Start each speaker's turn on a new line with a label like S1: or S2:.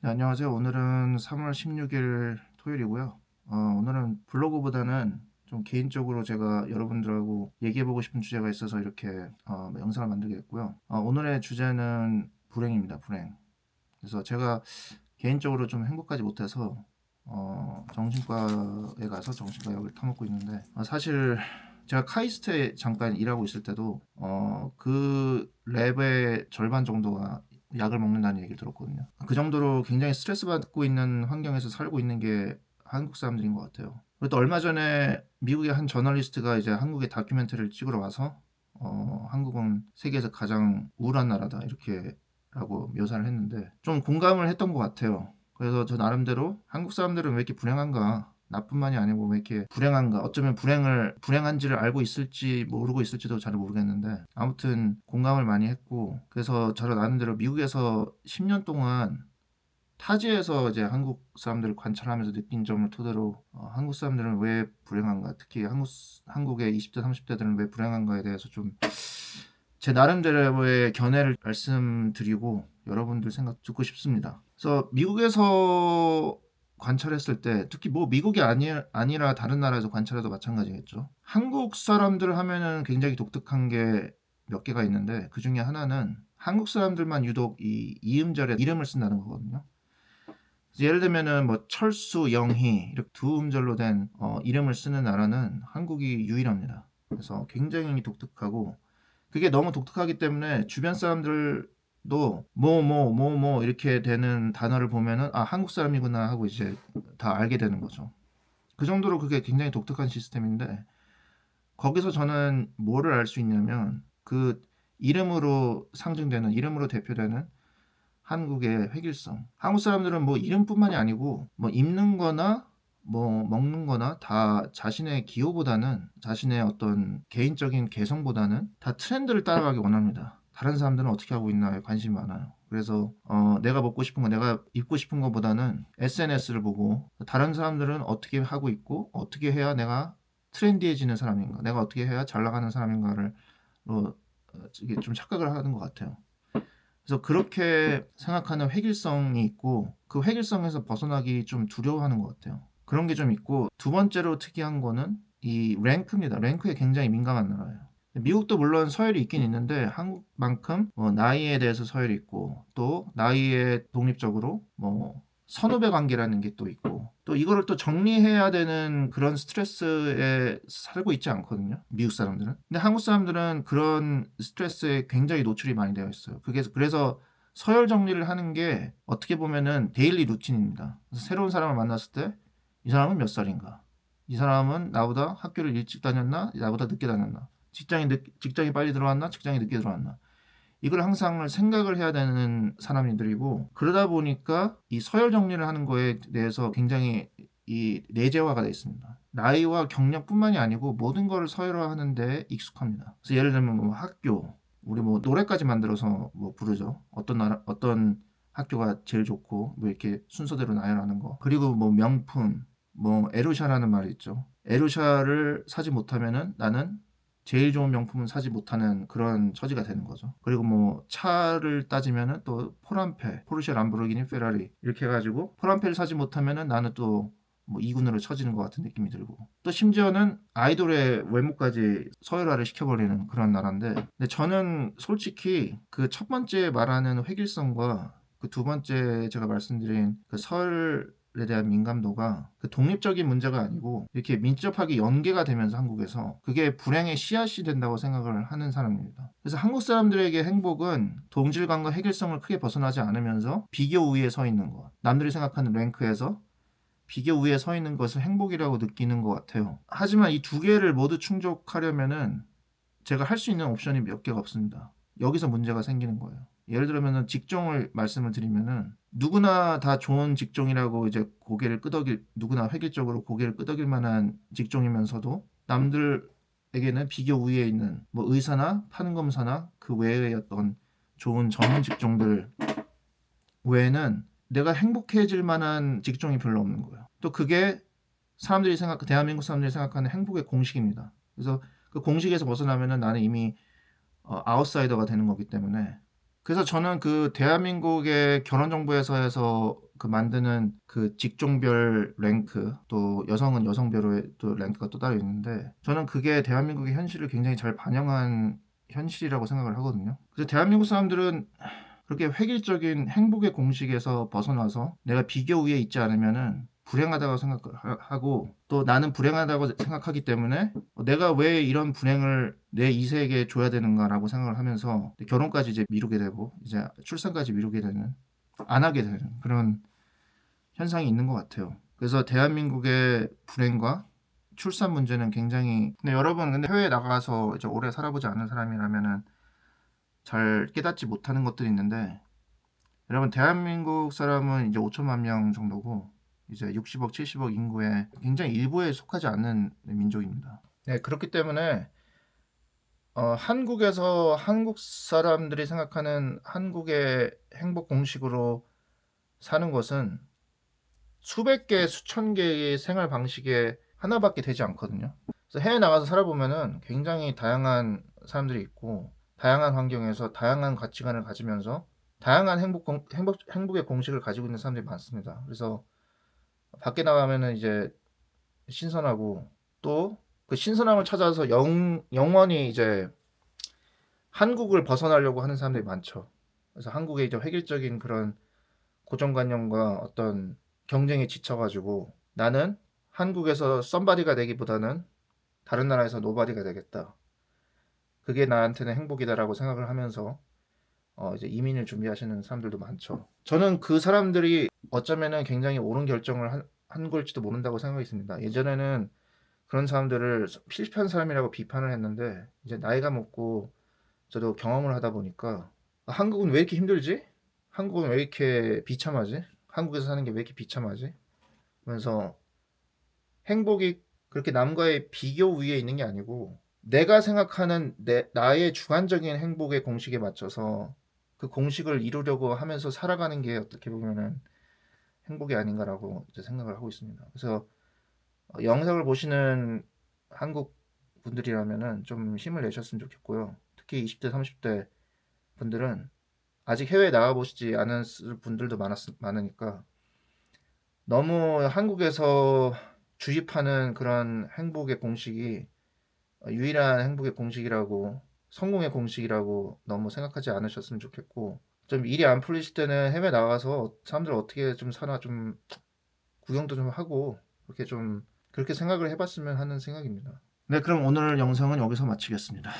S1: 네, 안녕하세요. 오늘은 3월 16일 토요일이고요. 오늘은 블로그보다는 좀 개인적으로 제가 여러분들하고 얘기해 보고 싶은 주제가 있어서 이렇게 영상을 만들게 됐고요. 오늘의 주제는 불행입니다. 불행. 그래서 제가 개인적으로 좀 행복하지 못해서 정신과에 가서 정신과 약을 타먹고 있는데, 사실 제가 카이스트에 잠깐 일하고 있을 때도 그 랩의 절반 정도가 약을 먹는다는 얘기를 들었거든요. 그 정도로 굉장히 스트레스 받고 있는 환경에서 살고 있는 게 한국 사람들인 것 같아요. 그리고 또 얼마 전에 미국의 한 저널리스트가 이제 한국의 다큐멘터리를 찍으러 와서 한국은 세계에서 가장 우울한 나라다 이렇게 라고 묘사를 했는데 좀 공감을 했던 것 같아요. 그래서 저 나름대로 한국 사람들은 왜 이렇게 불행한가, 나뿐만이 아니고 왜 이렇게 불행한가, 어쩌면 불행한지를 알고 있을지 모르고 있을지도 잘 모르겠는데 아무튼 공감을 많이 했고, 그래서 저 나름대로 미국에서 10년 동안 타지에서 이제 한국 사람들을 관찰하면서 느낀 점을 토대로 한국 사람들은 왜 불행한가, 특히 한국의 20대 30대들은 왜 불행한가에 대해서 좀 제 나름대로의 견해를 말씀드리고 여러분들 생각 듣고 싶습니다. 그래서 미국에서 관찰했을 때, 특히 뭐 미국이 아니라 다른 나라에서 관찰해도 마찬가지겠죠. 한국 사람들 하면은 굉장히 독특한 게 몇 개가 있는데, 그 중에 하나는 한국 사람들만 유독 이 이음절에 이름을 쓴다는 거거든요. 예를 들면은 뭐 철수, 영희 이렇게 두 음절로 된 이름을 쓰는 나라는 한국이 유일합니다. 그래서 굉장히 독특하고, 그게 너무 독특하기 때문에 주변 사람들도 뭐 이렇게 되는 단어를 보면은 아, 한국 사람이구나 하고 이제 다 알게 되는 거죠. 그 정도로 그게 굉장히 독특한 시스템인데, 거기서 저는 뭐를 알 수 있냐면 그 이름으로 대표되는 한국의 획일성. 한국 사람들은 뭐 이름뿐만이 아니고 뭐 입는 거나 뭐 먹는 거나 다 자신의 기호보다는, 자신의 어떤 개인적인 개성보다는 다 트렌드를 따라가기 원합니다. 다른 사람들은 어떻게 하고 있나에 관심이 많아요. 그래서 내가 먹고 싶은 거, 내가 입고 싶은 거보다는 SNS를 보고 다른 사람들은 어떻게 하고 있고 어떻게 해야 내가 트렌디해지는 사람인가, 내가 어떻게 해야 잘 나가는 사람인가를 이게 좀 착각을 하는 것 같아요. 그래서 그렇게 생각하는 획일성이 있고, 그 획일성에서 벗어나기 좀 두려워하는 것 같아요. 그런 게 좀 있고, 두 번째로 특이한 거는 이 랭크입니다. 랭크에 굉장히 민감한 나라예요. 미국도 물론 서열이 있긴 있는데 한국만큼 나이에 대해서 서열이 있고, 또 나이에 독립적으로 뭐 선후배 관계라는 게 또 있고, 또 이거를 또 정리해야 되는 그런 스트레스에 살고 있지 않거든요, 미국 사람들은. 근데 한국 사람들은 그런 스트레스에 굉장히 노출이 많이 되어 있어요. 그래서 서열 정리를 하는 게 어떻게 보면은 데일리 루틴입니다. 그래서 새로운 사람을 만났을 때 이 사람은 몇 살인가, 이 사람은 나보다 학교를 일찍 다녔나, 나보다 늦게 다녔나, 직장이 빨리 들어왔나, 직장이 늦게 들어왔나, 이걸 항상 생각을 해야 되는 사람들이고, 그러다 보니까 이 서열 정리를 하는 거에 대해서 굉장히 이 내재화가 되어 있습니다. 나이와 경력뿐만이 아니고 모든 걸 서열화하는 데 익숙합니다. 그래서 예를 들면 뭐 학교, 우리 뭐 노래까지 만들어서 뭐 부르죠. 어떤 학교가 제일 좋고 뭐 이렇게 순서대로 나열하는 거. 그리고 뭐 명품, 뭐 에루샤라는 말이 있죠. 에루샤를 사지 못하면은 나는 제일 좋은 명품은 사지 못하는 그런 처지가 되는 거죠. 그리고 뭐 차를 따지면은 또 포르쉐, 람보르기니, 페라리 이렇게 해가지고 포란페를 사지 못하면은 나는 또 뭐 이군으로 처지는 것 같은 느낌이 들고, 또 심지어는 아이돌의 외모까지 서열화를 시켜버리는 그런 나라인데, 근데 저는 솔직히 그 첫 번째 말하는 획일성과 그 두 번째 제가 말씀드린 그 서열에 대한 민감도가 그 독립적인 문제가 아니고 이렇게 민첩하게 연계가 되면서 한국에서 그게 불행의 씨앗이 된다고 생각을 하는 사람입니다. 그래서 한국 사람들에게 행복은 동질감과 획일성을 크게 벗어나지 않으면서 비교 우위에 서 있는 것, 남들이 생각하는 랭크에서 비교 우위에 서 있는 것을 행복이라고 느끼는 것 같아요. 하지만 이 두 개를 모두 충족하려면은 제가 할 수 있는 옵션이 몇 개가 없습니다. 여기서 문제가 생기는 거예요. 예를 들면은 직종을 말씀을 드리면은 누구나 다 좋은 직종이라고 이제 누구나 획일적으로 고개를 끄덕일 만한 직종이면서도 남들에게는 비교 우위에 있는 뭐 의사나 판검사나 그 외의 어떤 좋은 전문 직종들 외에는 내가 행복해질 만한 직종이 별로 없는 거예요. 또 그게 대한민국 사람들이 생각하는 행복의 공식입니다. 그래서 그 공식에서 벗어나면은 나는 이미 아웃사이더가 되는 거기 때문에 그래서 저는 그 대한민국의 결혼정보회사에서 그 만드는 그 직종별 랭크, 또 여성은 여성별로의 또 랭크가 또 따로 있는데, 저는 그게 대한민국의 현실을 굉장히 잘 반영한 현실이라고 생각을 하거든요. 그래서 대한민국 사람들은 그렇게 획일적인 행복의 공식에서 벗어나서 내가 비교 위에 있지 않으면은 불행하다고 생각하고, 또 나는 불행하다고 생각하기 때문에 내가 왜 이런 불행을 내 이세에게 줘야 되는가라고 생각을 하면서 결혼까지 이제 미루게 되고, 이제 출산까지 미루게 되는, 안 하게 되는 그런 현상이 있는 것 같아요. 그래서 대한민국의 불행과 출산 문제는 굉장히, 근데 여러분, 근데 해외에 나가서 이제 오래 살아보지 않은 사람이라면은 잘 깨닫지 못하는 것들이 있는데, 여러분, 대한민국 사람은 이제 5천만 명 정도고, 이제 60억, 70억 인구의 굉장히 일부에 속하지 않는 민족입니다. 네, 그렇기 때문에 한국에서 한국 사람들이 생각하는 한국의 행복 공식으로 사는 것은 수백 개, 수천 개의 생활 방식에 하나밖에 되지 않거든요. 그래서 해외 나가서 살아보면은 굉장히 다양한 사람들이 있고, 다양한 환경에서 다양한 가치관을 가지면서 다양한 행복의 공식을 가지고 있는 사람들이 많습니다. 그래서 밖에 나가면은 이제 신선하고, 또 그 신선함을 찾아서 영원히 이제 한국을 벗어나려고 하는 사람들이 많죠. 그래서 한국의 이제 획일적인 그런 고정관념과 어떤 경쟁에 지쳐가지고, 나는 한국에서 썸바디가 되기보다는 다른 나라에서 노바디가 되겠다. 그게 나한테는 행복이다라고 생각을 하면서 이제 이민을 준비하시는 사람들도 많죠. 저는 그 사람들이 어쩌면은 굉장히 옳은 결정을 한 걸지도 모른다고 생각이 있습니다. 예전에는 그런 사람들을 실패한 사람이라고 비판을 했는데, 이제 나이가 먹고 저도 경험을 하다 보니까, 한국은 왜 이렇게 힘들지? 한국은 왜 이렇게 비참하지? 한국에서 사는 게 왜 이렇게 비참하지? 그러면서 행복이 그렇게 남과의 비교 위에 있는 게 아니고, 내가 생각하는 나의 주관적인 행복의 공식에 맞춰서 그 공식을 이루려고 하면서 살아가는 게 어떻게 보면은 행복이 아닌가라고 이제 생각을 하고 있습니다. 그래서 영상을 보시는 한국 분들이라면은 좀 힘을 내셨으면 좋겠고요. 특히 20대, 30대 분들은 아직 해외에 나가 보시지 않은 분들도 많으니까, 너무 한국에서 주입하는 그런 행복의 공식이 유일한 행복의 공식이라고, 성공의 공식이라고 너무 생각하지 않으셨으면 좋겠고, 좀 일이 안 풀리실 때는 해외 나가서 사람들 어떻게 좀 사나 좀 구경도 좀 하고, 그렇게 좀 그렇게 생각을 해봤으면 하는 생각입니다. 네, 그럼 오늘 영상은 여기서 마치겠습니다.